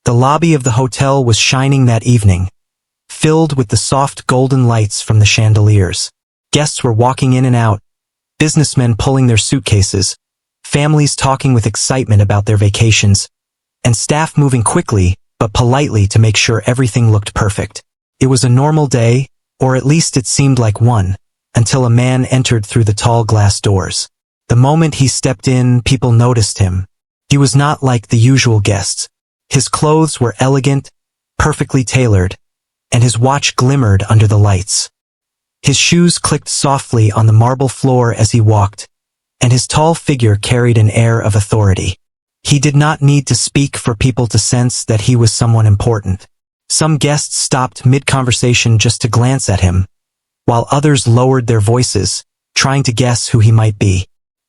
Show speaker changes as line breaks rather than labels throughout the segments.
The lobby of the hotel was shining that evening, filled with the soft golden lights from the chandeliers. Guests were walking in and out, businessmen pulling their suitcases, families talking with excitement about their vacations, and staff moving quickly but politely to make sure everything looked perfect. It was a normal day, or at least it seemed like one, until a man entered through the tall glass doors. The moment he stepped in, people noticed him. He was not like the usual guests. His clothes were elegant, perfectly tailored, and his watch glimmered under the lights. His shoes clicked softly on the marble floor as he walked, and his tall figure carried an air of authority. He did not need to speak for people to sense that he was someone important. Some guests stopped mid-conversation just to glance at him, while others lowered their voices, trying to guess who he might be.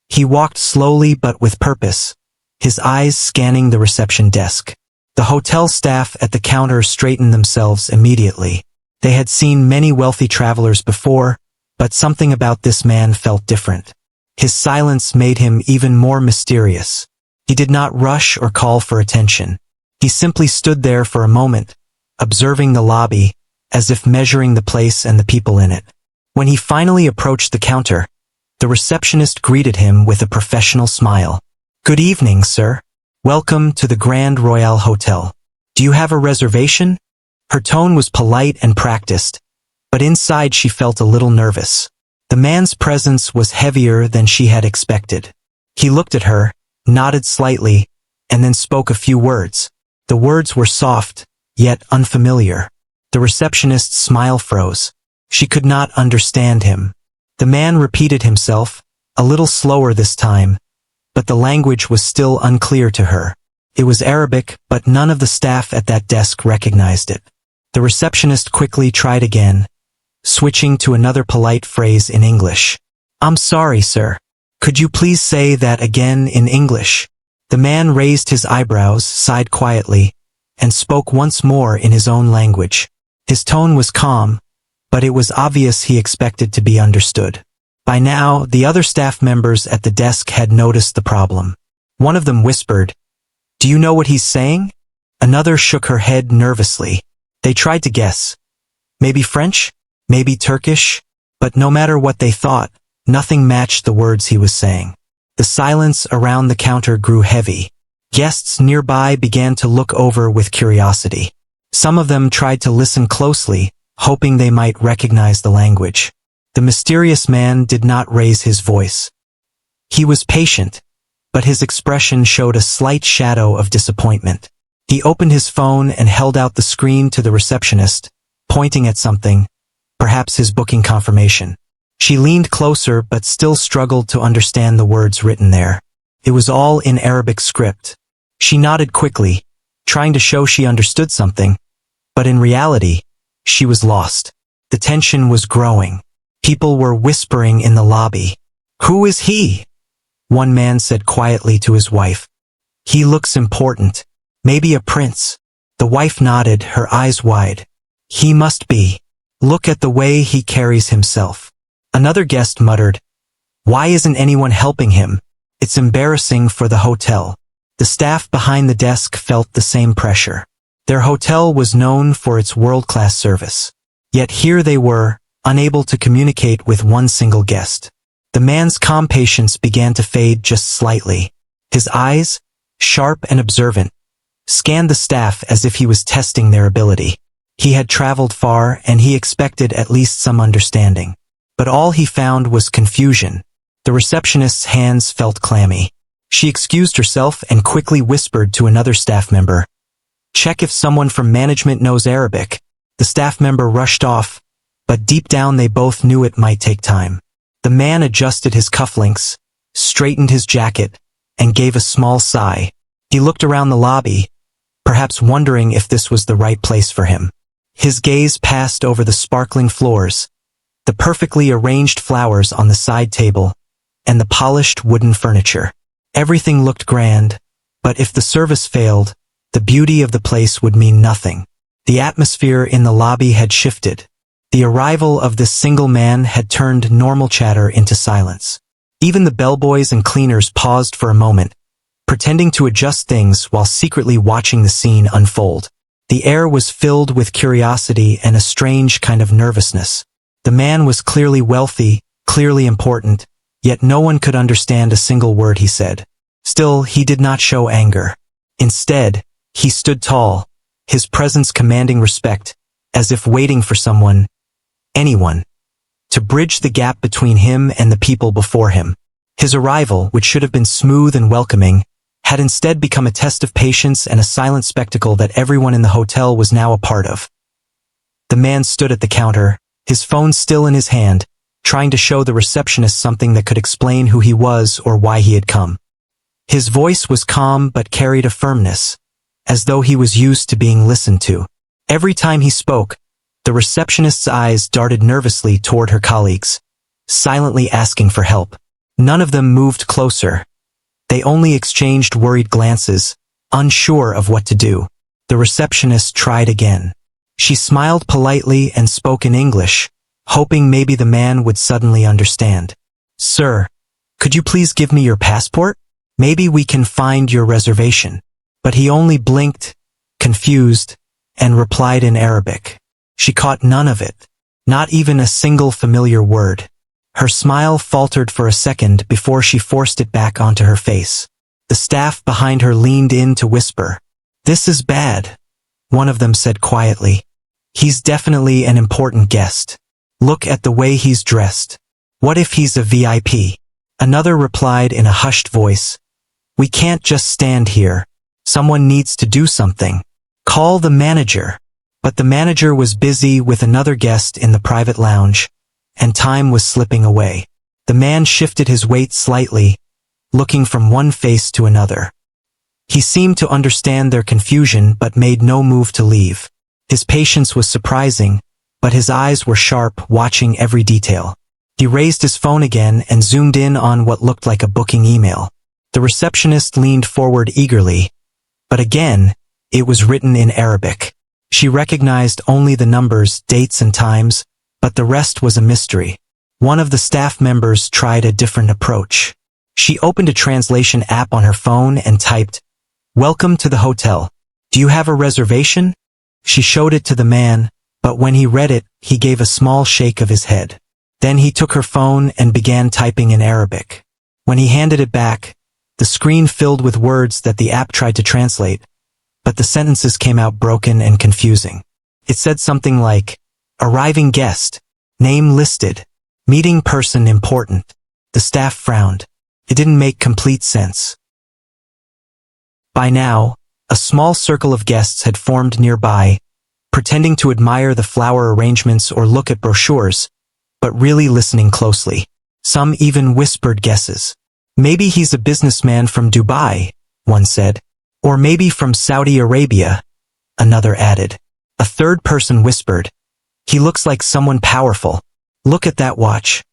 He walked slowly but with purpose, his eyes scanning the reception desk. The hotel staff at the counter straightened themselves immediately. They had seen many wealthy travelers before, but something about this man felt different. His silence made him even more mysterious. He did not rush or call for attention. He simply stood there for a moment, observing the lobby, as if measuring the place and the people in it. When he finally approached the counter, the receptionist greeted him with a professional smile. "Good evening, sir. Welcome to the Grand Royal Hotel. Do you have a reservation?" Her tone was polite and practiced, but inside she felt a little nervous. The man's presence was heavier than she had expected. He looked at her, nodded slightly, and then spoke a few words. The words were soft, yet unfamiliar. The receptionist's smile froze. She could not understand him. The man repeated himself, a little slower this time, but the language was still unclear to her. It was Arabic, but none of the staff at that desk recognized it. The receptionist quickly tried again, switching to another polite phrase in English. "I'm sorry, sir. Could you please say that again in English?" The man raised his eyebrows, sighed quietly, and spoke once more in his own language. His tone was calm, but it was obvious he expected to be understood. By now, the other staff members at the desk had noticed the problem. One of them whispered, "Do you know what he's saying?" Another shook her head nervously. They tried to guess. Maybe French? Maybe Turkish? But no matter what they thought, nothing matched the words he was saying. The silence around the counter grew heavy. Guests nearby began to look over with curiosity. Some of them tried to listen closely, hoping they might recognize the language. The mysterious man did not raise his voice. He was patient, but his expression showed a slight shadow of disappointment. He opened his phone and held out the screen to the receptionist, pointing at something, perhaps his booking confirmation. She leaned closer but still struggled to understand the words written there. It was all in Arabic script. She nodded quickly, trying to show she understood something, but in reality, she was lost. The tension was growing. People were whispering in the lobby. "Who is he?" one man said quietly to his wife. "He looks important. Maybe a prince." The wife nodded, her eyes wide. "He must be. Look at the way he carries himself." Another guest muttered, "Why isn't anyone helping him? It's embarrassing for the hotel." The staff behind the desk felt the same pressure. Their hotel was known for its world-class service. Yet here they were, unable to communicate with one single guest. The man's calm patience began to fade just slightly. His eyes, sharp and observant, scanned the staff as if he was testing their ability. He had traveled far and he expected at least some understanding. But all he found was confusion. The receptionist's hands felt clammy. She excused herself and quickly whispered to another staff member, "Check if someone from management knows Arabic." The staff member rushed off, but deep down they both knew it might take time. The man adjusted his cufflinks, straightened his jacket, and gave a small sigh. He looked around the lobby, perhaps wondering if this was the right place for him. His gaze passed over the sparkling floors, the perfectly arranged flowers on the side table, and the polished wooden furniture. Everything looked grand, but if the service failed, the beauty of the place would mean nothing. The atmosphere in the lobby had shifted. The arrival of this single man had turned normal chatter into silence. Even the bellboys and cleaners paused for a moment, pretending to adjust things while secretly watching the scene unfold. The air was filled with curiosity and a strange kind of nervousness. The man was clearly wealthy, clearly important, yet no one could understand a single word he said. Still, he did not show anger. Instead, he stood tall, his presence commanding respect, as if waiting for someone, anyone, to bridge the gap between him and the people before him. His arrival, which should have been smooth and welcoming, had instead become a test of patience and a silent spectacle that everyone in the hotel was now a part of. The man stood at the counter, his phone still in his hand, trying to show the receptionist something that could explain who he was or why he had come. His voice was calm but carried a firmness, as though he was used to being listened to. Every time he spoke, the receptionist's eyes darted nervously toward her colleagues, silently asking for help. None of them moved closer. They only exchanged worried glances, unsure of what to do. The receptionist tried again. She smiled politely and spoke in English, hoping maybe the man would suddenly understand. "Sir, could you please give me your passport? Maybe we can find your reservation." But he only blinked, confused, and replied in Arabic. She caught none of it, not even a single familiar word. Her smile faltered for a second before she forced it back onto her face. The staff behind her leaned in to whisper. "This is bad," one of them said quietly. "He's definitely an important guest. Look at the way he's dressed. What if he's a VIP?" Another replied in a hushed voice. "We can't just stand here. Someone needs to do something. Call the manager." But the manager was busy with another guest in the private lounge, and time was slipping away. The man shifted his weight slightly, looking from one face to another. He seemed to understand their confusion but made no move to leave. His patience was surprising, but his eyes were sharp, watching every detail. He raised his phone again and zoomed in on what looked like a booking email. The receptionist leaned forward eagerly, but again, it was written in Arabic. She recognized only the numbers, dates and times, but the rest was a mystery. One of the staff members tried a different approach. She opened a translation app on her phone and typed, "Welcome to the hotel. Do you have a reservation?" She showed it to the man, but when he read it, he gave a small shake of his head. Then he took her phone and began typing in Arabic. When he handed it back, the screen filled with words that the app tried to translate, but the sentences came out broken and confusing. It said something like, "Arriving guest, name listed, meeting person important." The staff frowned. It didn't make complete sense. By now, a small circle of guests had formed nearby, pretending to admire the flower arrangements or look at brochures, but really listening closely. Some even whispered guesses. "Maybe he's a businessman from Dubai," one said. "Or maybe from Saudi Arabia," another added. A third person whispered, "He looks like someone powerful. Look at that watch.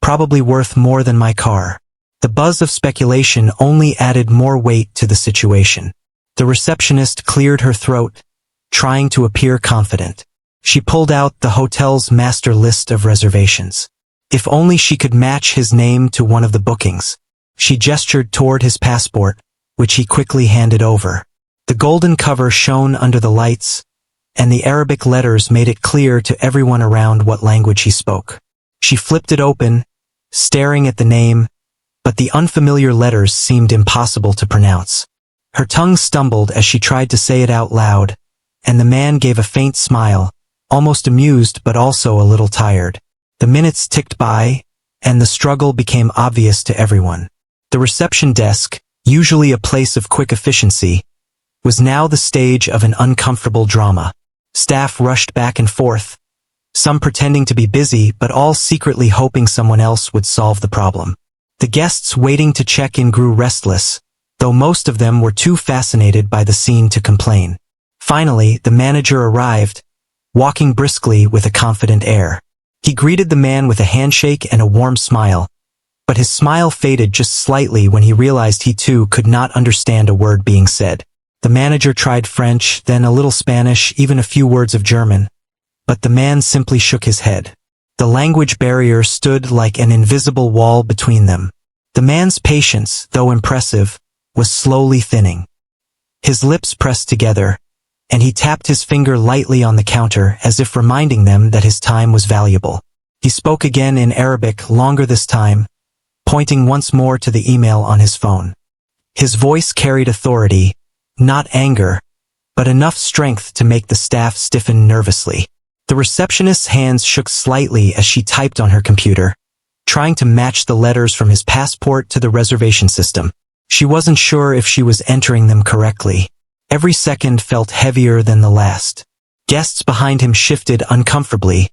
Probably worth more than my car." The buzz of speculation only added more weight to the situation. The receptionist cleared her throat, trying to appear confident. She pulled out the hotel's master list of reservations. If only she could match his name to one of the bookings. She gestured toward his passport, which he quickly handed over. The golden cover shone under the lights, and the Arabic letters made it clear to everyone around what language he spoke. She flipped it open, staring at the name, but the unfamiliar letters seemed impossible to pronounce. Her tongue stumbled as she tried to say it out loud, and the man gave a faint smile, almost amused but also a little tired. The minutes ticked by, and the struggle became obvious to everyone. The reception desk, usually a place of quick efficiency, was now the stage of an uncomfortable drama. Staff rushed back and forth, some pretending to be busy but all secretly hoping someone else would solve the problem. The guests waiting to check in grew restless, though most of them were too fascinated by the scene to complain. Finally, the manager arrived, walking briskly with a confident air. He greeted the man with a handshake and a warm smile, but his smile faded just slightly when he realized he too could not understand a word being said. The manager tried French, then a little Spanish, even a few words of German, but the man simply shook his head. The language barrier stood like an invisible wall between them. The man's patience, though impressive, was slowly thinning. His lips pressed together, and he tapped his finger lightly on the counter as if reminding them that his time was valuable. He spoke again in Arabic, longer this time, pointing once more to the email on his phone. His voice carried authority, not anger, but enough strength to make the staff stiffen nervously. The receptionist's hands shook slightly as she typed on her computer, trying to match the letters from his passport to the reservation system. She wasn't sure if she was entering them correctly. Every second felt heavier than the last. Guests behind him shifted uncomfortably,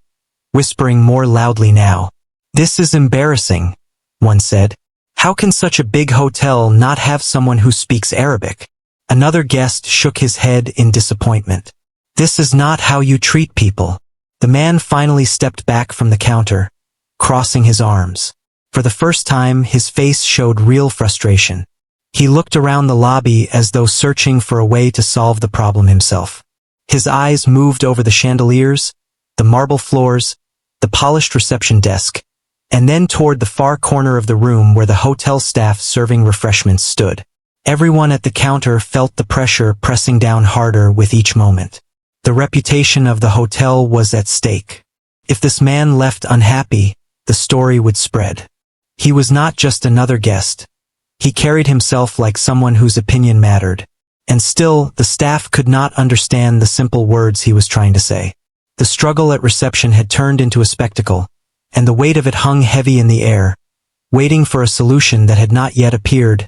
whispering more loudly now. "This is embarrassing," one said. "How can such a big hotel not have someone who speaks Arabic?" Another guest shook his head in disappointment. "This is not how you treat people." The man finally stepped back from the counter, crossing his arms. For the first time, his face showed real frustration. He looked around the lobby as though searching for a way to solve the problem himself. His eyes moved over the chandeliers, the marble floors, the polished reception desk, and then toward the far corner of the room where the hotel staff serving refreshments stood. Everyone at the counter felt the pressure pressing down harder with each moment. The reputation of the hotel was at stake. If this man left unhappy, the story would spread. He was not just another guest. He carried himself like someone whose opinion mattered. And still, the staff could not understand the simple words he was trying to say. The struggle at reception had turned into a spectacle, and the weight of it hung heavy in the air, waiting for a solution that had not yet appeared.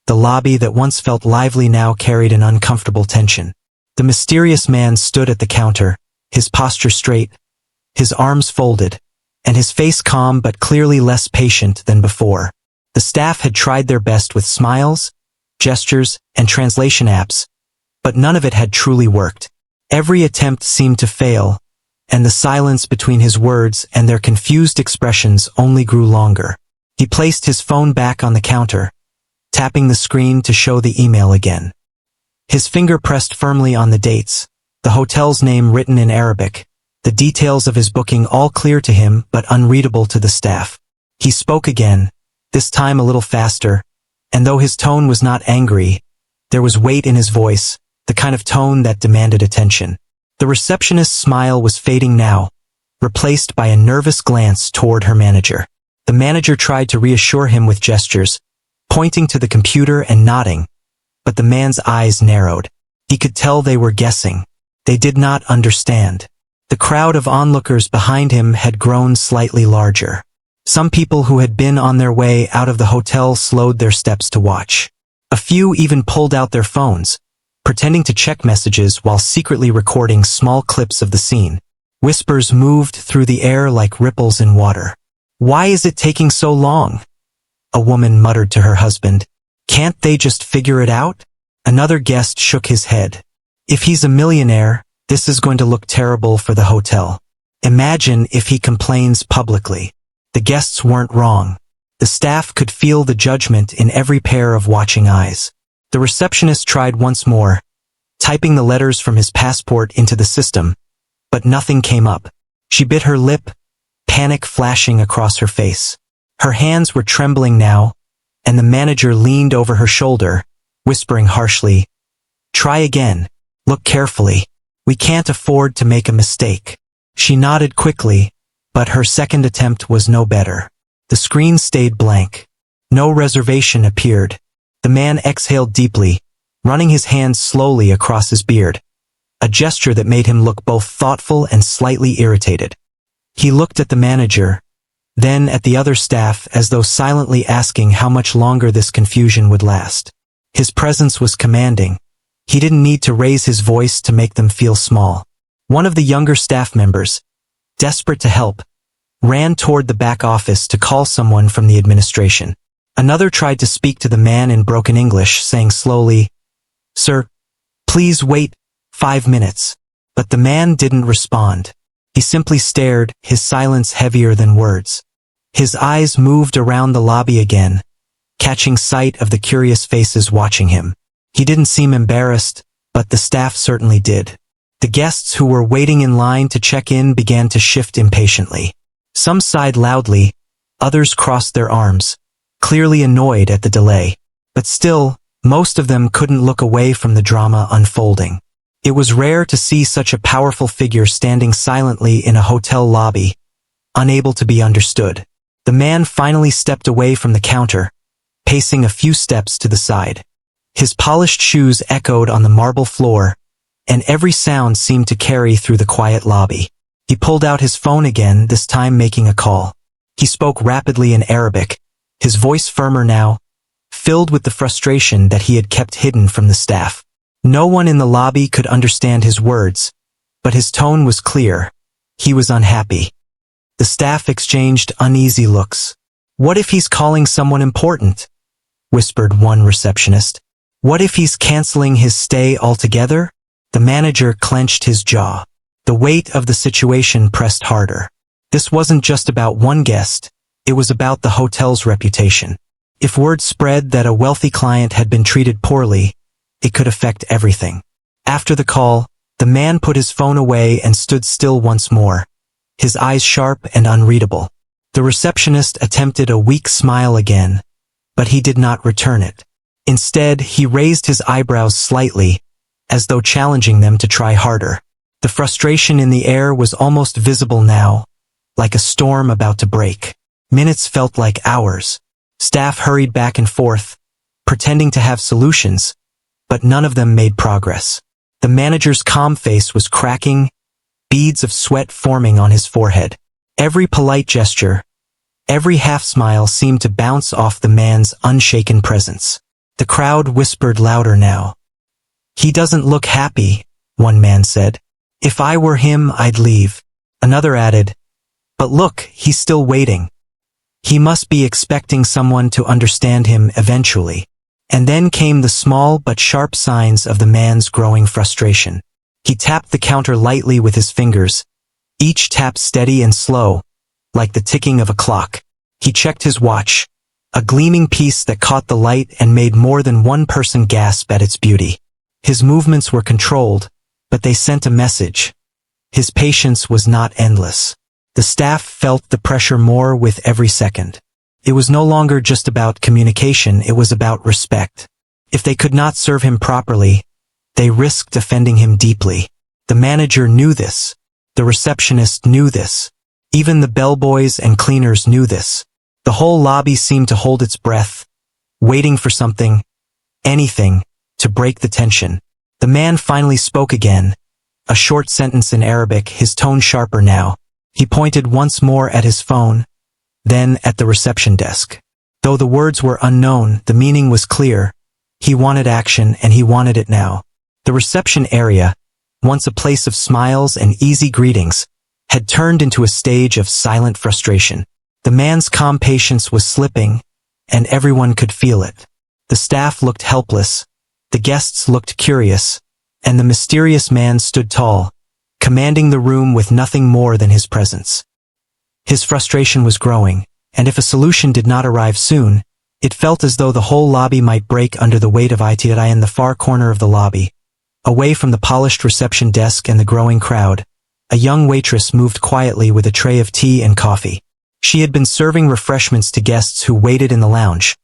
The lobby that once felt lively now carried an uncomfortable tension. The mysterious man stood at the counter, his posture straight, his arms folded, and his face calm but clearly less patient than before. The staff had tried their best with smiles, gestures, and translation apps, but none of it had truly worked. Every attempt seemed to fail, and the silence between his words and their confused expressions only grew longer. He placed his phone back on the counter, tapping the screen to show the email again. His finger pressed firmly on the dates, the hotel's name written in Arabic, the details of his booking all clear to him but unreadable to the staff. He spoke again, this time a little faster, and though his tone was not angry, there was weight in his voice, the kind of tone that demanded attention. The receptionist's smile was fading now, replaced by a nervous glance toward her manager. The manager tried to reassure him with gestures, pointing to the computer and nodding, but the man's eyes narrowed. He could tell they were guessing. They did not understand. The crowd of onlookers behind him had grown slightly larger. Some people who had been on their way out of the hotel slowed their steps to watch. A few even pulled out their phones, pretending to check messages while secretly recording small clips of the scene. Whispers moved through the air like ripples in water. "Why is it taking so long?" a woman muttered to her husband. "Can't they just figure it out?" Another guest shook his head. "If he's a millionaire, this is going to look terrible for the hotel. Imagine if he complains publicly." The guests weren't wrong. The staff could feel the judgment in every pair of watching eyes. The receptionist tried once more, typing the letters from his passport into the system, but nothing came up. She bit her lip, panic flashing across her face. Her hands were trembling now, and the manager leaned over her shoulder, whispering harshly, "Try again. Look carefully. We can't afford to make a mistake." She nodded quickly, but her second attempt was no better. The screen stayed blank. No reservation appeared. The man exhaled deeply, running his hands slowly across his beard, a gesture that made him look both thoughtful and slightly irritated. He looked at the manager, then at the other staff as though silently asking how much longer this confusion would last. His presence was commanding. He didn't need to raise his voice to make them feel small. One of the younger staff members, desperate to help, ran toward the back office to call someone from the administration. Another tried to speak to the man in broken English, saying slowly, "Sir, please wait 5 minutes." But the man didn't respond. He simply stared, his silence heavier than words. His eyes moved around the lobby again, catching sight of the curious faces watching him. He didn't seem embarrassed, but the staff certainly did. The guests who were waiting in line to check in began to shift impatiently. Some sighed loudly, others crossed their arms, clearly annoyed at the delay. But still, Most of them couldn't look away from the drama unfolding. It was rare to see such a powerful figure standing silently in a hotel lobby, unable to be understood. The man finally stepped away from the counter, pacing a few steps to the side. His polished shoes echoed on the marble floor, and every sound seemed to carry through the quiet lobby. He pulled out his phone again, this time making a call. He spoke rapidly in Arabic, his voice firmer now, filled with the frustration that he had kept hidden from the staff. No one in the lobby could understand his words, but his tone was clear. He was unhappy. The staff exchanged uneasy looks. "What if he's calling someone important?" whispered one receptionist. "What if he's canceling his stay altogether?" The manager clenched his jaw. The weight of the situation pressed harder. This wasn't just about one guest, it was about the hotel's reputation. If word spread that a wealthy client had been treated poorly, it could affect everything. After the call, the man put his phone away and stood still once more, his eyes sharp and unreadable. The receptionist attempted a weak smile again, but he did not return it. Instead, he raised his eyebrows slightly, as though challenging them to try harder. The frustration in the air was almost visible now, like a storm about to break. Minutes felt like hours. Staff hurried back and forth, pretending to have solutions, but none of them made progress. The manager's calm face was cracking, beads of sweat forming on his forehead. Every polite gesture, every half-smile seemed to bounce off the man's unshaken presence. The crowd whispered louder now. "He doesn't look happy," one man said. "If I were him, I'd leave." Another added, "But look, he's still waiting. He must be expecting someone to understand him eventually." And then came the small but sharp signs of the man's growing frustration. He tapped the counter lightly with his fingers, each tap steady and slow, like the ticking of a clock. He checked his watch, a gleaming piece that caught the light and made more than one person gasp at its beauty. His movements were controlled, but they sent a message. His patience was not endless. The staff felt the pressure more with every second. It was no longer just about communication, it was about respect. If they could not serve him properly, they risked offending him deeply. The manager knew this. The receptionist knew this. Even the bellboys and cleaners knew this. The whole lobby seemed to hold its breath, waiting for something, anything, to break the tension. The man finally spoke again, a short sentence in Arabic, his tone sharper now. He pointed once more at his phone, then at the reception desk. Though the words were unknown, the meaning was clear. He wanted action, and he wanted it now. The reception area, once a place of smiles and easy greetings, had turned into a stage of silent frustration. The man's calm patience was slipping, and everyone could feel it. The staff looked helpless, the guests looked curious, and the mysterious man stood tall, commanding the room with nothing more than his presence. His frustration was growing, and if a solution did not arrive soon, it felt as though the whole lobby might break under the weight of it. In the far corner of the lobby, away from the polished reception desk and the growing crowd, a young waitress moved quietly with a tray of tea and coffee. She had been serving refreshments to guests who waited in the lounge,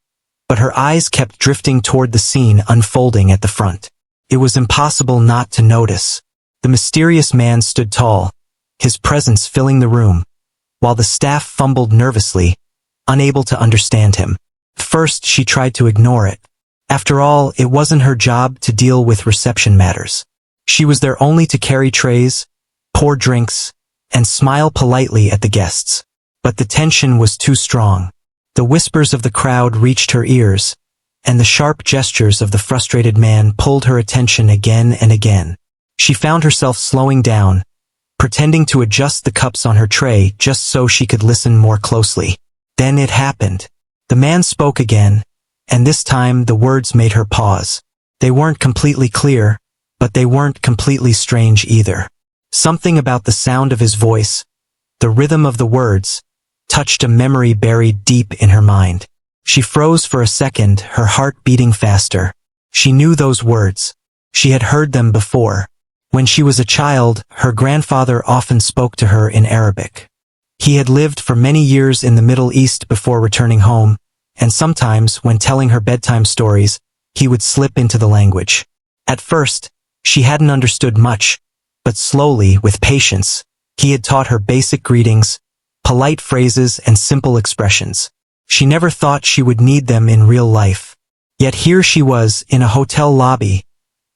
but her eyes kept drifting toward the scene unfolding at the front. It was impossible not to notice. The mysterious man stood tall, his presence filling the room, while the staff fumbled nervously, unable to understand him. First, she tried to ignore it. After all, it wasn't her job to deal with reception matters. She was there only to carry trays, pour drinks, and smile politely at the guests. But the tension was too strong. The whispers of the crowd reached her ears, and the sharp gestures of the frustrated man pulled her attention again and again. She found herself slowing down, pretending to adjust the cups on her tray just so she could listen more closely. Then it happened. The man spoke again, and this time the words made her pause. They weren't completely clear, but they weren't completely strange either. Something about the sound of his voice, the rhythm of the words, touched a memory buried deep in her mind. She froze for a second, her heart beating faster. She knew those words. She had heard them before. When she was a child, her grandfather often spoke to her in Arabic. He had lived for many years in the Middle East before returning home, and sometimes, when telling her bedtime stories, he would slip into the language. At first, she hadn't understood much, but slowly, with patience, he had taught her basic greetings, polite phrases, and simple expressions. She never thought she would need them in real life. Yet here she was, in a hotel lobby,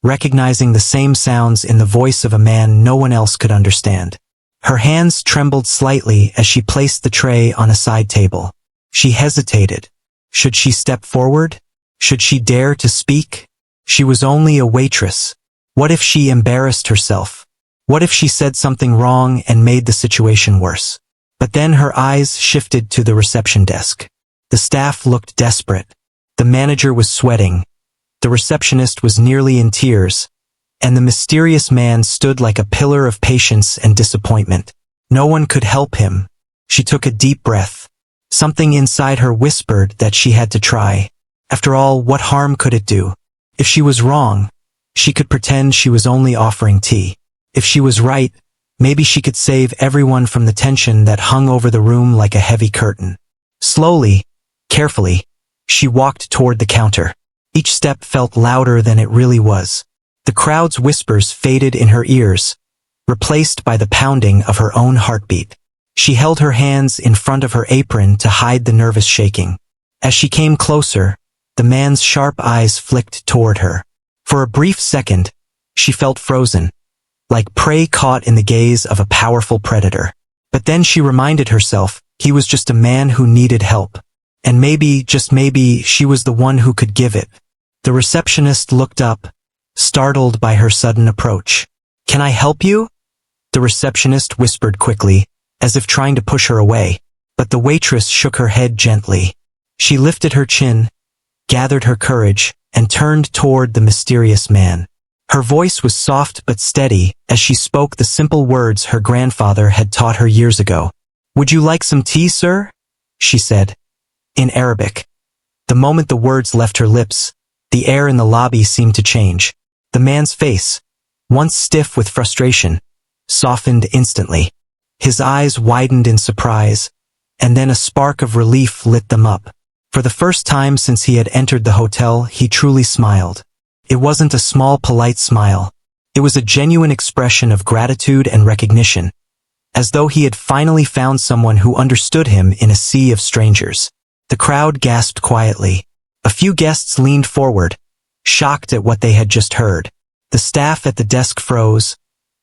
recognizing the same sounds in the voice of a man no one else could understand. Her hands trembled slightly as she placed the tray on a side table. She hesitated. Should she step forward? Should she dare to speak? She was only a waitress. What if she embarrassed herself? What if she said something wrong and made the situation worse? But then her eyes shifted to the reception desk. The staff looked desperate. The manager was sweating. The receptionist was nearly in tears. And the mysterious man stood like a pillar of patience and disappointment. No one could help him. She took a deep breath. Something inside her whispered that she had to try. After all, what harm could it do? If she was wrong, she could pretend she was only offering tea. If she was right, maybe she could save everyone from the tension that hung over the room like a heavy curtain. Slowly, carefully, she walked toward the counter. Each step felt louder than it really was. The crowd's whispers faded in her ears, replaced by the pounding of her own heartbeat. She held her hands in front of her apron to hide the nervous shaking. As she came closer, the man's sharp eyes flicked toward her. For a brief second, she felt frozen, like prey caught in the gaze of a powerful predator. But then she reminded herself he was just a man who needed help. And maybe, just maybe, she was the one who could give it. The receptionist looked up, startled by her sudden approach. "Can I help you?" The receptionist whispered quickly, as if trying to push her away. But the waitress shook her head gently. She lifted her chin, gathered her courage, and turned toward the mysterious man. Her voice was soft but steady as she spoke the simple words her grandfather had taught her years ago. "Would you like some tea, sir?" she said, in Arabic. The moment the words left her lips, the air in the lobby seemed to change. The man's face, once stiff with frustration, softened instantly. His eyes widened in surprise, and then a spark of relief lit them up. For the first time since he had entered the hotel, he truly smiled. It wasn't a small, polite smile. It was a genuine expression of gratitude and recognition, as though he had finally found someone who understood him in a sea of strangers. The crowd gasped quietly. A few guests leaned forward, shocked at what they had just heard. The staff at the desk froze,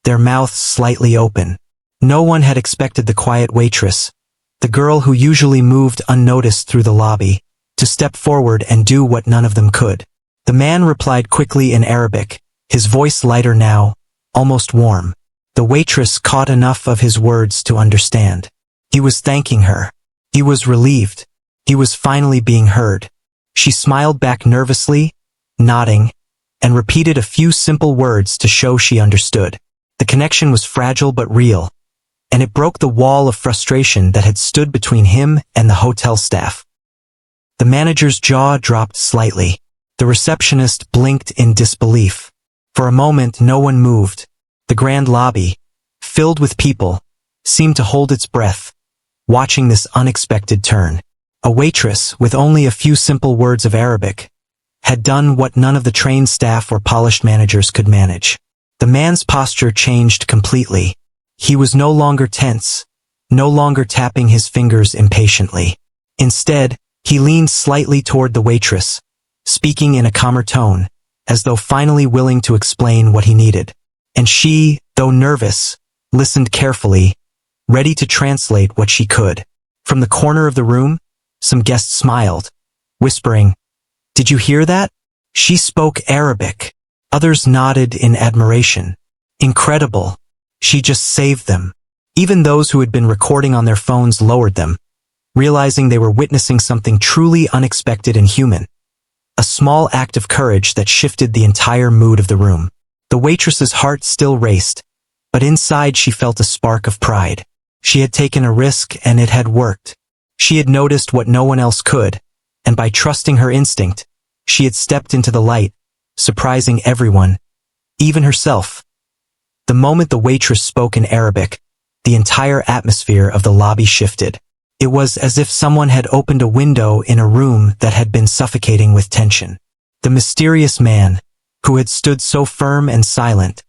their mouths slightly open. No one had expected the quiet waitress, the girl who usually moved unnoticed through the lobby, to step forward and do what none of them could. The man replied quickly in Arabic, his voice lighter now, almost warm. The waitress caught enough of his words to understand. He was thanking her. He was relieved. He was finally being heard. She smiled back nervously, nodding, and repeated a few simple words to show she understood. The connection was fragile but real, and it broke the wall of frustration that had stood between him and the hotel staff. The manager's jaw dropped slightly. The receptionist blinked in disbelief. For a moment, no one moved. The grand lobby, filled with people, seemed to hold its breath, watching this unexpected turn. A waitress, with only a few simple words of Arabic, had done what none of the trained staff or polished managers could manage. The man's posture changed completely. He was no longer tense, no longer tapping his fingers impatiently. Instead, he leaned slightly toward the waitress, speaking in a calmer tone, as though finally willing to explain what he needed. And she, though nervous, listened carefully, ready to translate what she could. From the corner of the room, some guests smiled, whispering, "Did you hear that?" She spoke Arabic. Others nodded in admiration. Incredible. She just saved them. Even those who had been recording on their phones lowered them, realizing they were witnessing something truly unexpected and human. A small act of courage that shifted the entire mood of the room. The waitress's heart still raced, but inside she felt a spark of pride. She had taken a risk and it had worked. She had noticed what no one else could, and by trusting her instinct, she had stepped into the light, surprising everyone, even herself. The moment the waitress spoke in Arabic, the entire atmosphere of the lobby shifted. It was as if someone had opened a window in a room that had been suffocating with tension. The mysterious man, who had stood so firm and silent,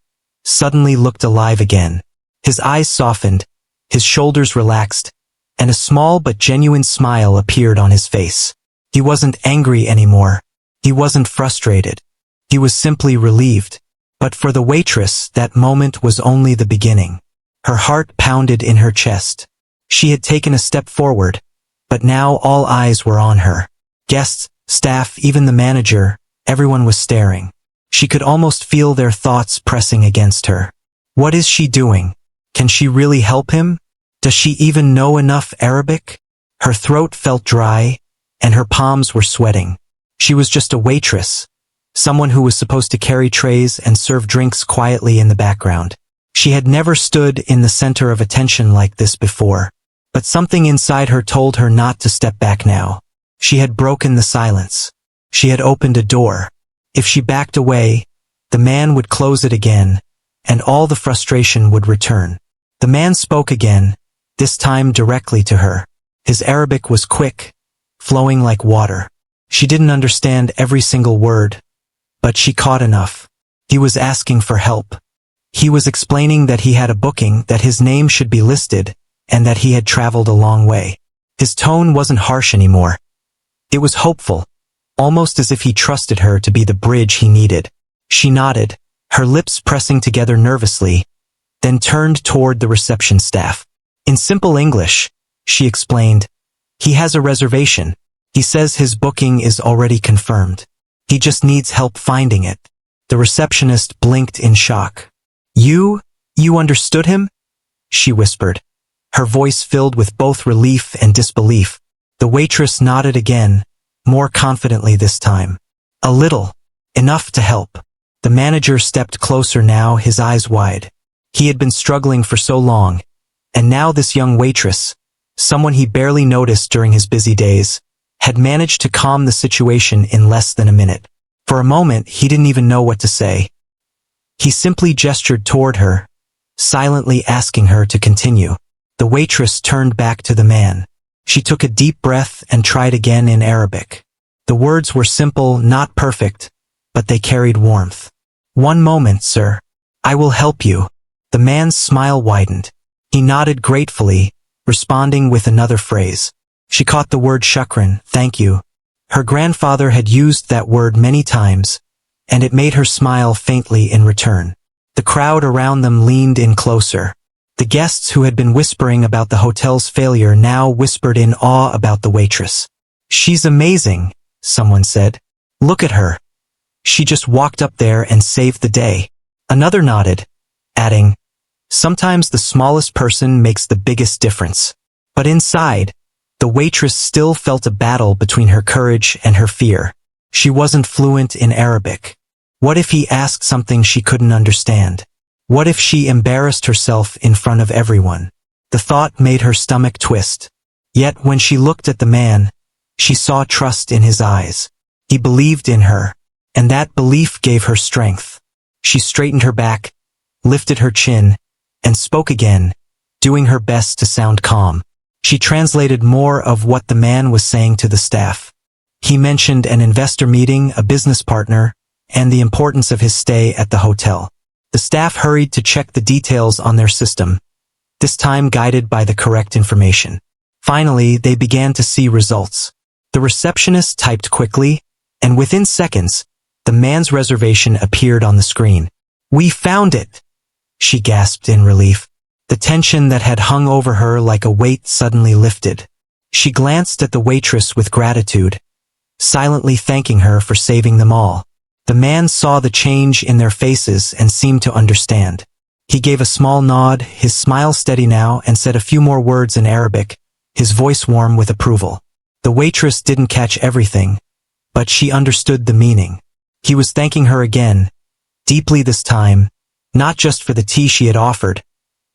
suddenly looked alive again. His eyes softened, his shoulders relaxed, and a small but genuine smile appeared on his face. He wasn't angry anymore. He wasn't frustrated. He was simply relieved. But for the waitress, that moment was only the beginning. Her heart pounded in her chest. She had taken a step forward, but now all eyes were on her. Guests, staff, even the manager, everyone was staring. She could almost feel their thoughts pressing against her. What is she doing? Can she really help him? Does she even know enough Arabic? Her throat felt dry, and her palms were sweating. She was just a waitress, someone who was supposed to carry trays and serve drinks quietly in the background. She had never stood in the center of attention like this before, but something inside her told her not to step back now. She had broken the silence. She had opened a door. If she backed away, the man would close it again, and all the frustration would return. The man spoke again, this time directly to her. His Arabic was quick, flowing like water. She didn't understand every single word, but she caught enough. He was asking for help. He was explaining that he had a booking, that his name should be listed, and that he had traveled a long way. His tone wasn't harsh anymore. It was hopeful, almost as if he trusted her to be the bridge he needed. She nodded, her lips pressing together nervously, then turned toward the reception staff. In simple English, she explained, "He has a reservation. He says his booking is already confirmed. He just needs help finding it." The receptionist blinked in shock. You understood him?" she whispered, her voice filled with both relief and disbelief. The waitress nodded again, more confidently this time. "A little. Enough to help." The manager stepped closer now, his eyes wide. He had been struggling for so long, and now this young waitress, someone he barely noticed during his busy days, had managed to calm the situation in less than a minute. For a moment, he didn't even know what to say. He simply gestured toward her, silently asking her to continue. The waitress turned back to the man. She took a deep breath and tried again in Arabic. The words were simple, not perfect, but they carried warmth. "One moment, sir. I will help you." The man's smile widened. He nodded gratefully, responding with another phrase. She caught the word shukran, thank you. Her grandfather had used that word many times, and it made her smile faintly in return. The crowd around them leaned in closer. The guests who had been whispering about the hotel's failure now whispered in awe about the waitress. "She's amazing," someone said. "Look at her. She just walked up there and saved the day." Another nodded, adding, "Sometimes the smallest person makes the biggest difference." But inside, the waitress still felt a battle between her courage and her fear. She wasn't fluent in Arabic. What if he asked something she couldn't understand? What if she embarrassed herself in front of everyone? The thought made her stomach twist. Yet when she looked at the man, she saw trust in his eyes. He believed in her, and that belief gave her strength. She straightened her back, lifted her chin, and spoke again, doing her best to sound calm. She translated more of what the man was saying to the staff. He mentioned an investor meeting, a business partner, and the importance of his stay at the hotel. The staff hurried to check the details on their system, this time guided by the correct information. Finally, they began to see results. The receptionist typed quickly, and within seconds, the man's reservation appeared on the screen. "We found it!" she gasped in relief. The tension that had hung over her like a weight suddenly lifted. She glanced at the waitress with gratitude, silently thanking her for saving them all. The man saw the change in their faces and seemed to understand. He gave a small nod, his smile steady now, and said a few more words in Arabic, his voice warm with approval. The waitress didn't catch everything, but she understood the meaning. He was thanking her again, deeply this time, not just for the tea she had offered,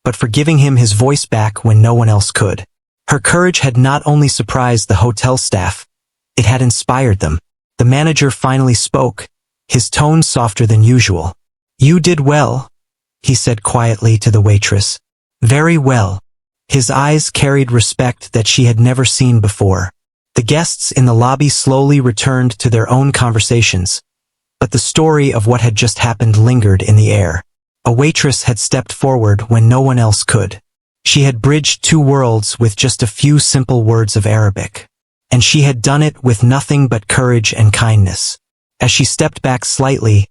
but for giving him his voice back when no one else could. Her courage had not only surprised the hotel staff, it had inspired them. The manager finally spoke, his tone softer than usual. "You did well," he said quietly to the waitress. "Very well." His eyes carried respect that she had never seen before. The guests in the lobby slowly returned to their own conversations, but the story of what had just happened lingered in the air. A waitress had stepped forward when no one else could. She had bridged two worlds with just a few simple words of Arabic. And she had done it with nothing but courage and kindness. As she stepped back slightly,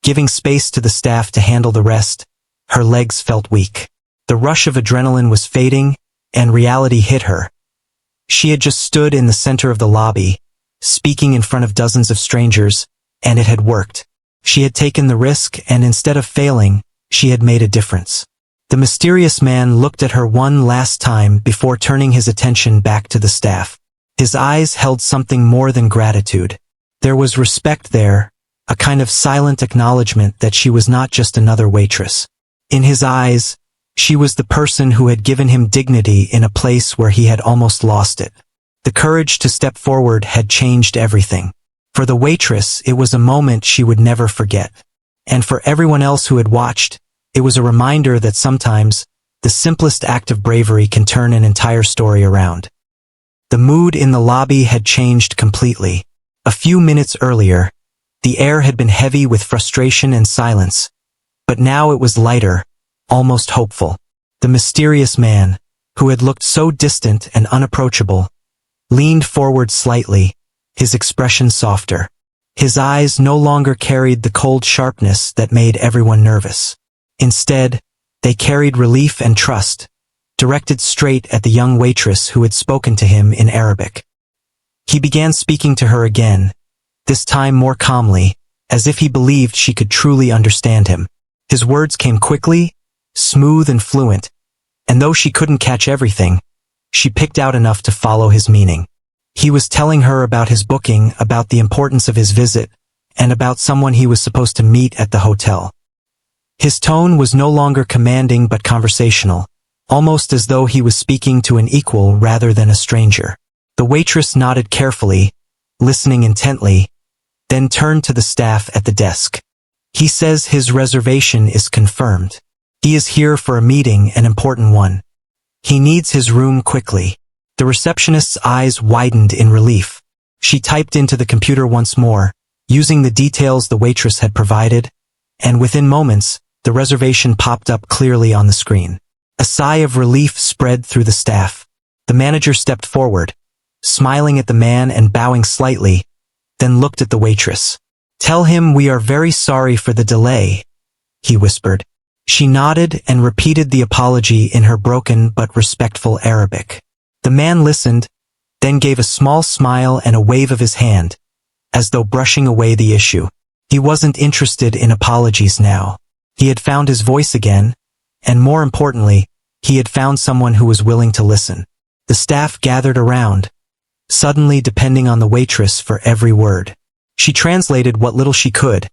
giving space to the staff to handle the rest, her legs felt weak. The rush of adrenaline was fading, and reality hit her. She had just stood in the center of the lobby, speaking in front of dozens of strangers, and it had worked. She had taken the risk, and instead of failing, she had made a difference. The mysterious man looked at her one last time before turning his attention back to the staff. His eyes held something more than gratitude. There was respect there, a kind of silent acknowledgement that she was not just another waitress. In his eyes, she was the person who had given him dignity in a place where he had almost lost it. The courage to step forward had changed everything. For the waitress, it was a moment she would never forget. And for everyone else who had watched, it was a reminder that sometimes, the simplest act of bravery can turn an entire story around. The mood in the lobby had changed completely. A few minutes earlier, the air had been heavy with frustration and silence, but now it was lighter, almost hopeful. The mysterious man, who had looked so distant and unapproachable, leaned forward slightly, his expression softer. His eyes no longer carried the cold sharpness that made everyone nervous. Instead, they carried relief and trust, directed straight at the young waitress who had spoken to him in Arabic. He began speaking to her again, this time more calmly, as if he believed she could truly understand him. His words came quickly, smooth and fluent, and though she couldn't catch everything, she picked out enough to follow his meaning. He was telling her about his booking, about the importance of his visit, and about someone he was supposed to meet at the hotel. His tone was no longer commanding but conversational, almost as though he was speaking to an equal rather than a stranger. The waitress nodded carefully, listening intently, then turned to the staff at the desk. He says his reservation is confirmed. He is here for a meeting, an important one. He needs his room quickly. The receptionist's eyes widened in relief. She typed into the computer once more, using the details the waitress had provided, and within moments, the reservation popped up clearly on the screen. A sigh of relief spread through the staff. The manager stepped forward, smiling at the man and bowing slightly, then looked at the waitress. "Tell him we are very sorry for the delay," he whispered. She nodded and repeated the apology in her broken but respectful Arabic. The man listened, then gave a small smile and a wave of his hand, as though brushing away the issue. He wasn't interested in apologies now. He had found his voice again, and more importantly, he had found someone who was willing to listen. The staff gathered around, suddenly depending on the waitress for every word. She translated what little she could,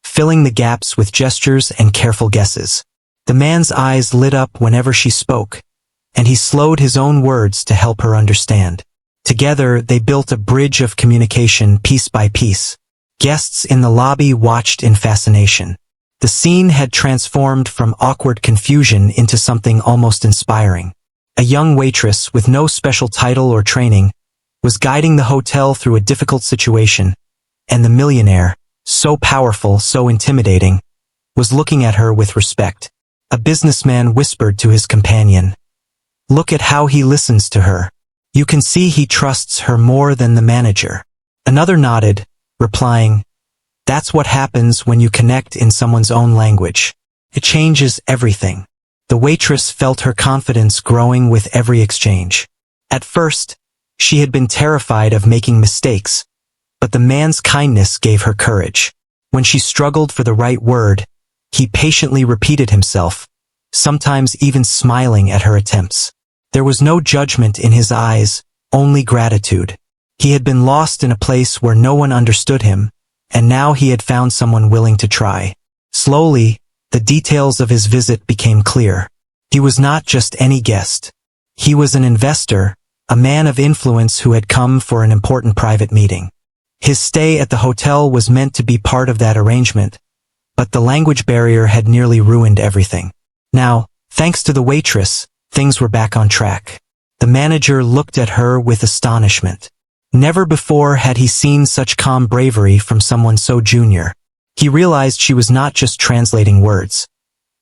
filling the gaps with gestures and careful guesses. The man's eyes lit up whenever she spoke, and he slowed his own words to help her understand. Together, they built a bridge of communication piece by piece. Guests in the lobby watched in fascination. The scene had transformed from awkward confusion into something almost inspiring. A young waitress with no special title or training was guiding the hotel through a difficult situation, and the millionaire, so powerful, so intimidating, was looking at her with respect. A businessman whispered to his companion, "Look at how he listens to her. You can see he trusts her more than the manager." Another nodded, replying, "That's what happens when you connect in someone's own language. It changes everything." The waitress felt her confidence growing with every exchange. At first, she had been terrified of making mistakes, but the man's kindness gave her courage. When she struggled for the right word, he patiently repeated himself, sometimes even smiling at her attempts. There was no judgment in his eyes, only gratitude. He had been lost in a place where no one understood him, and now he had found someone willing to try. Slowly, the details of his visit became clear. He was not just any guest. He was an investor, a man of influence who had come for an important private meeting. His stay at the hotel was meant to be part of that arrangement, but the language barrier had nearly ruined everything. Now, thanks to the waitress, things were back on track. The manager looked at her with astonishment. Never before had he seen such calm bravery from someone so junior. He realized she was not just translating words.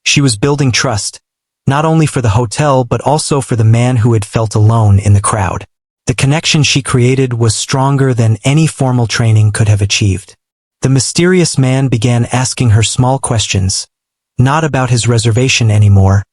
She was building trust, not only for the hotel but also for the man who had felt alone in the crowd. The connection she created was stronger than any formal training could have achieved. The mysterious man began asking her small questions, not about his reservation anymore,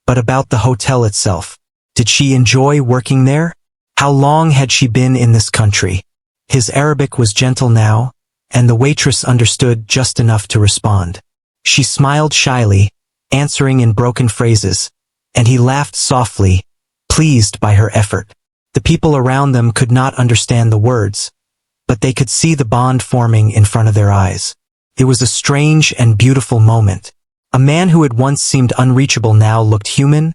but about the hotel itself. Did she enjoy working there? How long had she been in this country? His Arabic was gentle now, and the waitress understood just enough to respond. She smiled shyly, answering in broken phrases, and he laughed softly, pleased by her effort. The people around them could not understand the words, but they could see the bond forming in front of their eyes. It was a strange and beautiful moment. A man who had once seemed unreachable now looked human,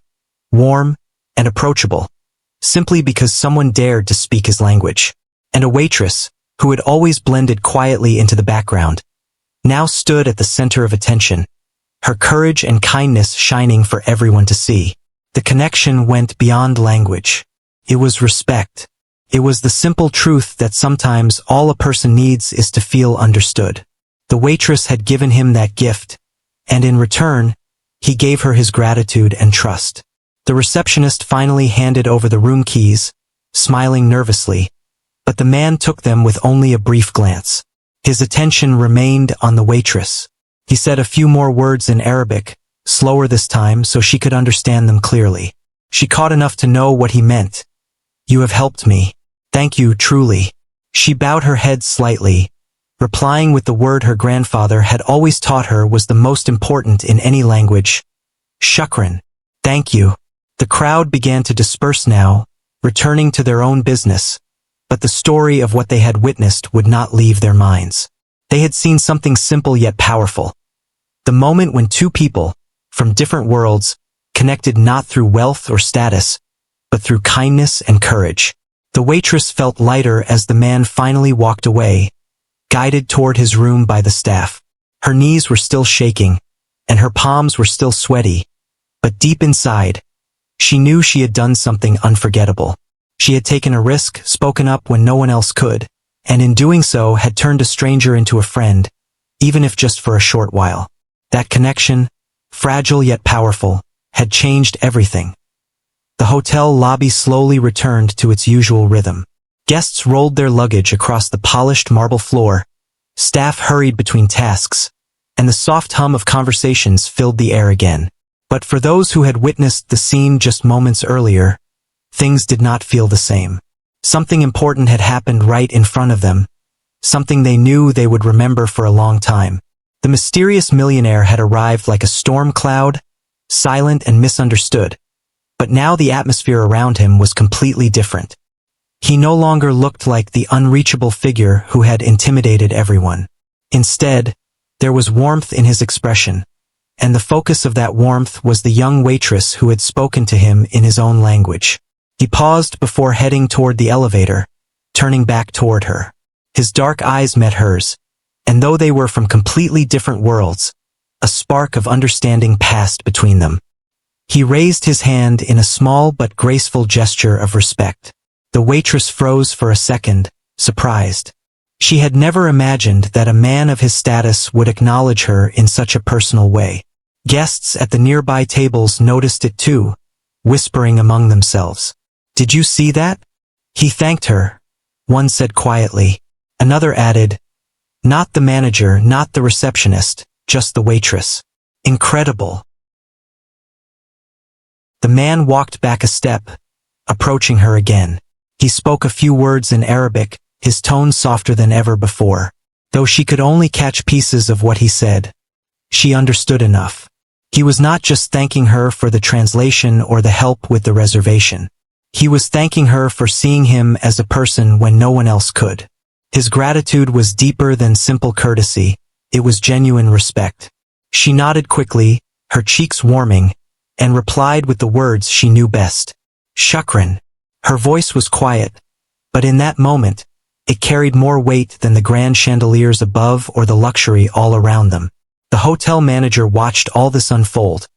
warm, and approachable, simply because someone dared to speak his language. And a waitress, who had always blended quietly into the background, now stood at the center of attention, her courage and kindness shining for everyone to see. The connection went beyond language. It was respect. It was the simple truth that sometimes all a person needs is to feel understood. The waitress had given him that gift, and in return, he gave her his gratitude and trust. The receptionist finally handed over the room keys, smiling nervously, but the man took them with only a brief glance. His attention remained on the waitress. He said a few more words in Arabic, slower this time so she could understand them clearly. She caught enough to know what he meant. You have helped me. Thank you, truly. She bowed her head slightly, replying with the word her grandfather had always taught her was the most important in any language. Shukran. Thank you. The crowd began to disperse now, returning to their own business, but the story of what they had witnessed would not leave their minds. They had seen something simple yet powerful. The moment when two people, from different worlds, connected not through wealth or status, but through kindness and courage. The waitress felt lighter as the man finally walked away, guided toward his room by the staff. Her knees were still shaking, and her palms were still sweaty, but deep inside, she knew she had done something unforgettable. She had taken a risk, spoken up when no one else could, and in doing so had turned a stranger into a friend, even if just for a short while. That connection, fragile yet powerful, had changed everything. The hotel lobby slowly returned to its usual rhythm. Guests rolled their luggage across the polished marble floor, staff hurried between tasks, and the soft hum of conversations filled the air again. But for those who had witnessed the scene just moments earlier, things did not feel the same. Something important had happened right in front of them, something they knew they would remember for a long time. The mysterious millionaire had arrived like a storm cloud, silent and misunderstood, but now the atmosphere around him was completely different. He no longer looked like the unreachable figure who had intimidated everyone. Instead, there was warmth in his expression, and the focus of that warmth was the young waitress who had spoken to him in his own language. He paused before heading toward the elevator, turning back toward her. His dark eyes met hers, and though they were from completely different worlds, a spark of understanding passed between them. He raised his hand in a small but graceful gesture of respect. The waitress froze for a second, surprised. She had never imagined that a man of his status would acknowledge her in such a personal way. Guests at the nearby tables noticed it too, whispering among themselves. Did you see that? He thanked her, one said quietly. Another added, not the manager, not the receptionist, just the waitress. Incredible. The man walked back a step, approaching her again. He spoke a few words in Arabic, his tone softer than ever before. Though she could only catch pieces of what he said, she understood enough. He was not just thanking her for the translation or the help with the reservation. He was thanking her for seeing him as a person when no one else could. His gratitude was deeper than simple courtesy, it was genuine respect. She nodded quickly, her cheeks warming, and replied with the words she knew best. Shukran. Her voice was quiet, but in that moment, it carried more weight than the grand chandeliers above or the luxury all around them. The hotel manager watched all this unfold,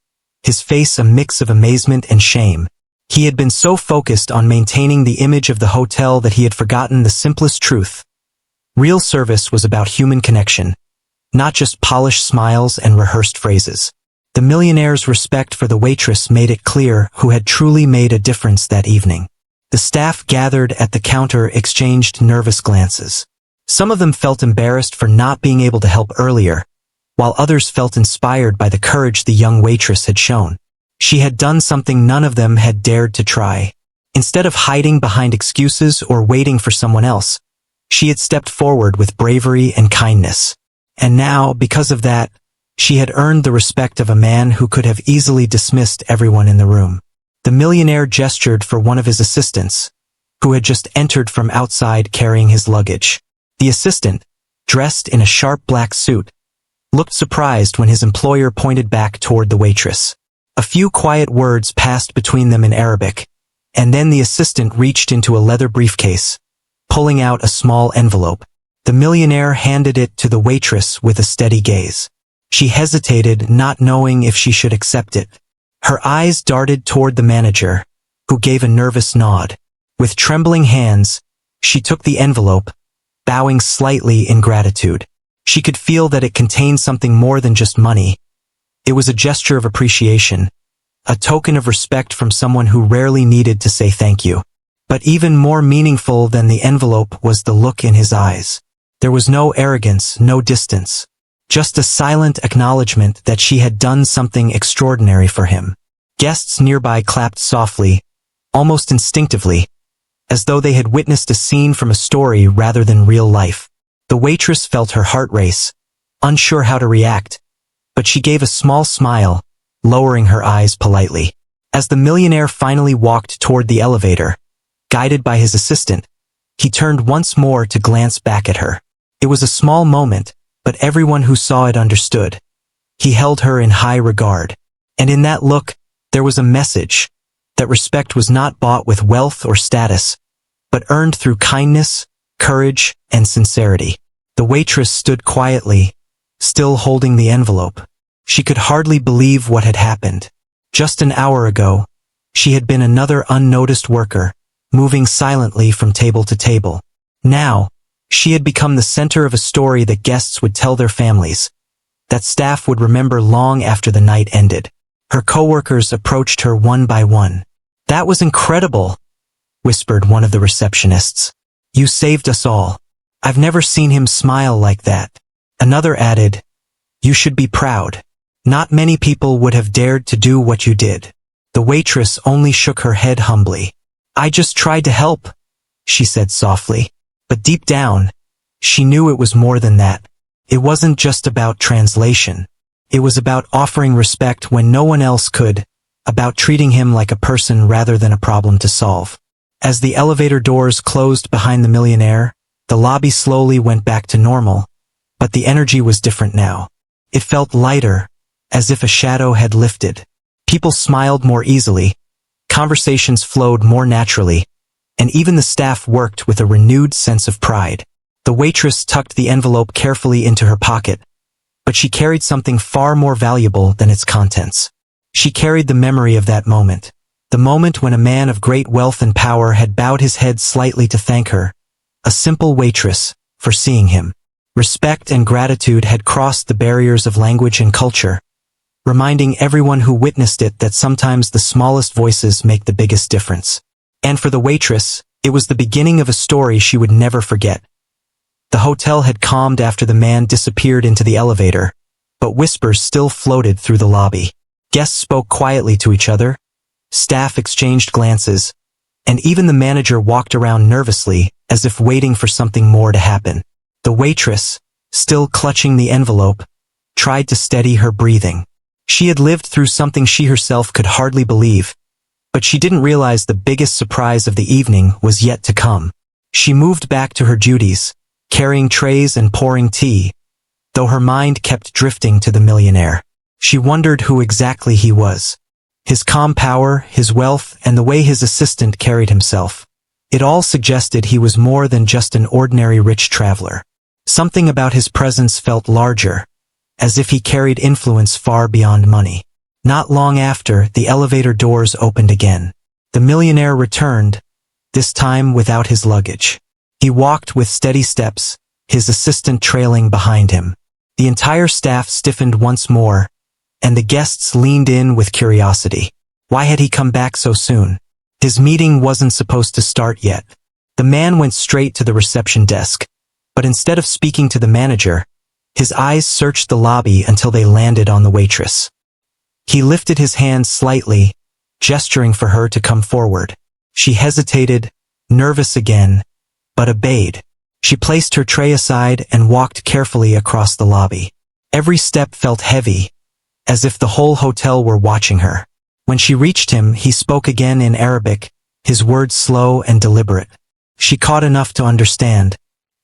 his face a mix of amazement and shame. He had been so focused on maintaining the image of the hotel that he had forgotten the simplest truth. Real service was about human connection, not just polished smiles and rehearsed phrases. The millionaire's respect for the waitress made it clear who had truly made a difference that evening. The staff gathered at the counter exchanged nervous glances. Some of them felt embarrassed for not being able to help earlier, while others felt inspired by the courage the young waitress had shown. She had done something none of them had dared to try. Instead of hiding behind excuses or waiting for someone else, she had stepped forward with bravery and kindness. And now, because of that, she had earned the respect of a man who could have easily dismissed everyone in the room. The millionaire gestured for one of his assistants, who had just entered from outside carrying his luggage. The assistant, dressed in a sharp black suit, looked surprised when his employer pointed back toward the waitress. A few quiet words passed between them in Arabic, and then the assistant reached into a leather briefcase, pulling out a small envelope. The millionaire handed it to the waitress with a steady gaze. She hesitated, not knowing if she should accept it. Her eyes darted toward the manager, who gave a nervous nod. With trembling hands, she took the envelope, bowing slightly in gratitude. She could feel that it contained something more than just money. It was a gesture of appreciation, a token of respect from someone who rarely needed to say thank you. But even more meaningful than the envelope was the look in his eyes. There was no arrogance, no distance. Just a silent acknowledgement that she had done something extraordinary for him. Guests nearby clapped softly, almost instinctively, as though they had witnessed a scene from a story rather than real life. The waitress felt her heart race, unsure how to react, but she gave a small smile, lowering her eyes politely. As the millionaire finally walked toward the elevator, guided by his assistant, he turned once more to glance back at her. It was a small moment, but everyone who saw it understood. He held her in high regard. And in that look, there was a message that respect was not bought with wealth or status, but earned through kindness, courage, and sincerity. The waitress stood quietly, still holding the envelope. She could hardly believe what had happened. Just an hour ago, she had been another unnoticed worker, moving silently from table to table. Now, she had become the center of a story that guests would tell their families, that staff would remember long after the night ended. Her coworkers approached her one by one. "That was incredible," whispered one of the receptionists. "You saved us all. I've never seen him smile like that." Another added, "You should be proud. Not many people would have dared to do what you did." The waitress only shook her head humbly. "I just tried to help," she said softly. But deep down, she knew it was more than that. It wasn't just about translation. It was about offering respect when no one else could, about treating him like a person rather than a problem to solve. As the elevator doors closed behind the millionaire, the lobby slowly went back to normal, but the energy was different now. It felt lighter, as if a shadow had lifted. People smiled more easily, conversations flowed more naturally, and even the staff worked with a renewed sense of pride. The waitress tucked the envelope carefully into her pocket, but she carried something far more valuable than its contents. She carried the memory of that moment, the moment when a man of great wealth and power had bowed his head slightly to thank her, a simple waitress, for seeing him. Respect and gratitude had crossed the barriers of language and culture, reminding everyone who witnessed it that sometimes the smallest voices make the biggest difference. And for the waitress, it was the beginning of a story she would never forget. The hotel had calmed after the man disappeared into the elevator, but whispers still floated through the lobby. Guests spoke quietly to each other, staff exchanged glances, and even the manager walked around nervously, as if waiting for something more to happen. The waitress, still clutching the envelope, tried to steady her breathing. She had lived through something she herself could hardly believe, but she didn't realize the biggest surprise of the evening was yet to come. She moved back to her duties, carrying trays and pouring tea, though her mind kept drifting to the millionaire. She wondered who exactly he was. His calm power, his wealth, and the way his assistant carried himself. It all suggested he was more than just an ordinary rich traveler. Something about his presence felt larger, as if he carried influence far beyond money. Not long after, the elevator doors opened again. The millionaire returned, this time without his luggage. He walked with steady steps, his assistant trailing behind him. The entire staff stiffened once more, and the guests leaned in with curiosity. Why had he come back so soon? His meeting wasn't supposed to start yet. The man went straight to the reception desk, but instead of speaking to the manager, his eyes searched the lobby until they landed on the waitress. He lifted his hand slightly, gesturing for her to come forward. She hesitated, nervous again, but obeyed. She placed her tray aside and walked carefully across the lobby. Every step felt heavy, as if the whole hotel were watching her. When she reached him, he spoke again in Arabic, his words slow and deliberate. She caught enough to understand.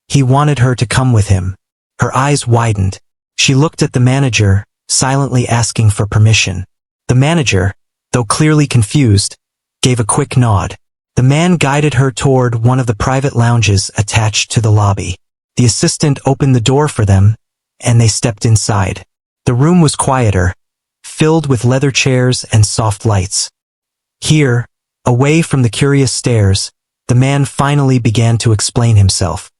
He wanted her to come with him. Her eyes widened. She looked at the manager, silently asking for permission. The manager, though clearly confused, gave a quick nod. The man guided her toward one of the private lounges attached to the lobby. The assistant opened the door for them, and they stepped inside. The room was quieter, filled with leather chairs and soft lights. Here, away from the curious stares, the man finally began to explain himself.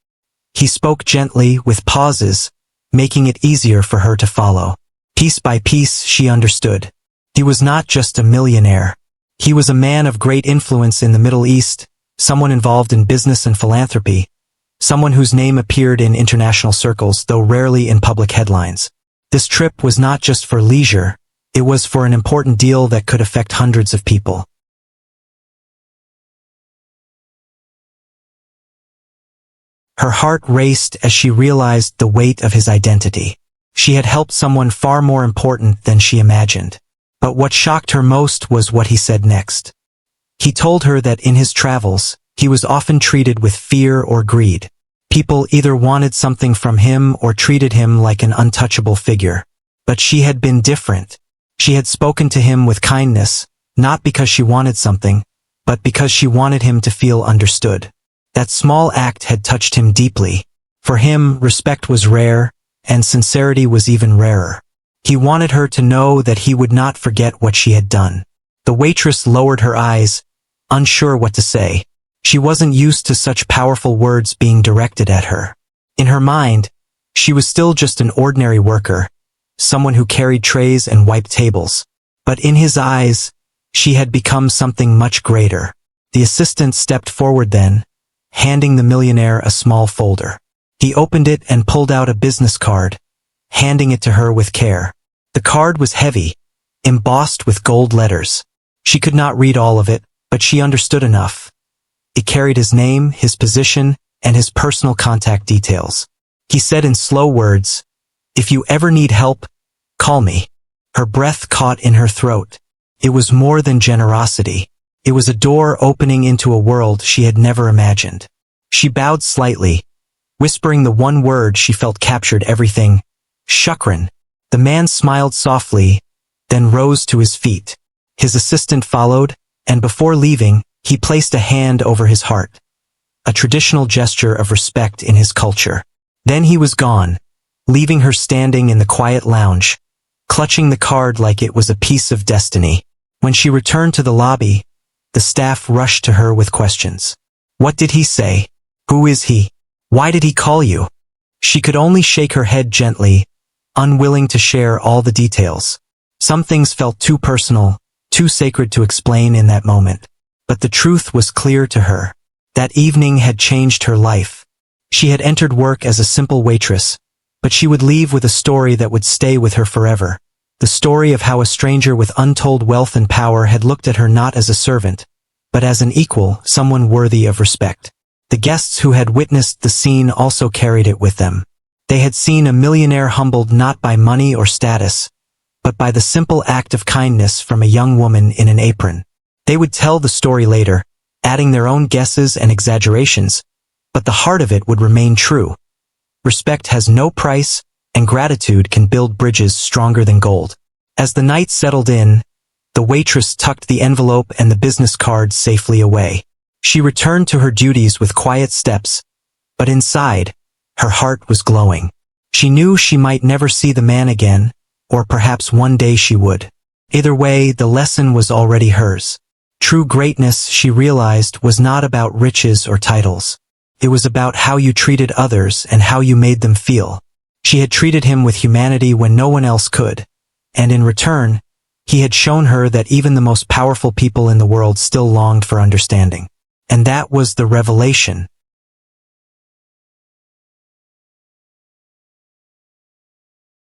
He spoke gently, with pauses, making it easier for her to follow. Piece by piece, she understood. He was not just a millionaire. He was a man of great influence in the Middle East, someone involved in business and philanthropy, someone whose name appeared in international circles, though rarely in public headlines. This trip was not just for leisure, it was for an important deal that could affect hundreds of people. Her heart raced as she realized the weight of his identity. She had helped someone far more important than she imagined. But what shocked her most was what he said next. He told her that in his travels, he was often treated with fear or greed. People either wanted something from him or treated him like an untouchable figure. But she had been different. She had spoken to him with kindness, not because she wanted something, but because she wanted him to feel understood. That small act had touched him deeply. For him, respect was rare, and sincerity was even rarer. He wanted her to know that he would not forget what she had done. The waitress lowered her eyes, unsure what to say. She wasn't used to such powerful words being directed at her. In her mind, she was still just an ordinary worker, someone who carried trays and wiped tables. But in his eyes, she had become something much greater. The assistant stepped forward then, handing the millionaire a small folder. He opened it and pulled out a business card, handing it to her with care. The card was heavy, embossed with gold letters. She could not read all of it, but she understood enough. It carried his name, his position, and his personal contact details. He said in slow words, "If you ever need help, call me." Her breath caught in her throat. It was more than generosity. It was a door opening into a world she had never imagined. She bowed slightly, whispering the one word she felt captured everything, "Shukran." The man smiled softly, then rose to his feet. His assistant followed, and before leaving, he placed a hand over his heart, a traditional gesture of respect in his culture. Then he was gone, leaving her standing in the quiet lounge, clutching the card like it was a piece of destiny. When she returned to the lobby, the staff rushed to her with questions. What did he say? Who is he? Why did he call you? She could only shake her head gently, unwilling to share all the details. Some things felt too personal, too sacred to explain in that moment. But the truth was clear to her. That evening had changed her life. She had entered work as a simple waitress, but she would leave with a story that would stay with her forever. The story of how a stranger with untold wealth and power had looked at her not as a servant, but as an equal, someone worthy of respect. The guests who had witnessed the scene also carried it with them. They had seen a millionaire humbled not by money or status, but by the simple act of kindness from a young woman in an apron. They would tell the story later, adding their own guesses and exaggerations, but the heart of it would remain true. Respect has no price, and gratitude can build bridges stronger than gold. As the night settled in, the waitress tucked the envelope and the business card safely away. She returned to her duties with quiet steps, but inside, her heart was glowing. She knew she might never see the man again, or perhaps one day she would. Either way, the lesson was already hers. True greatness, she realized, was not about riches or titles. It was about how you treated others and how you made them feel. She had treated him with humanity when no one else could, and in return, he had shown her that even the most powerful people in the world still longed for understanding. And that was the revelation.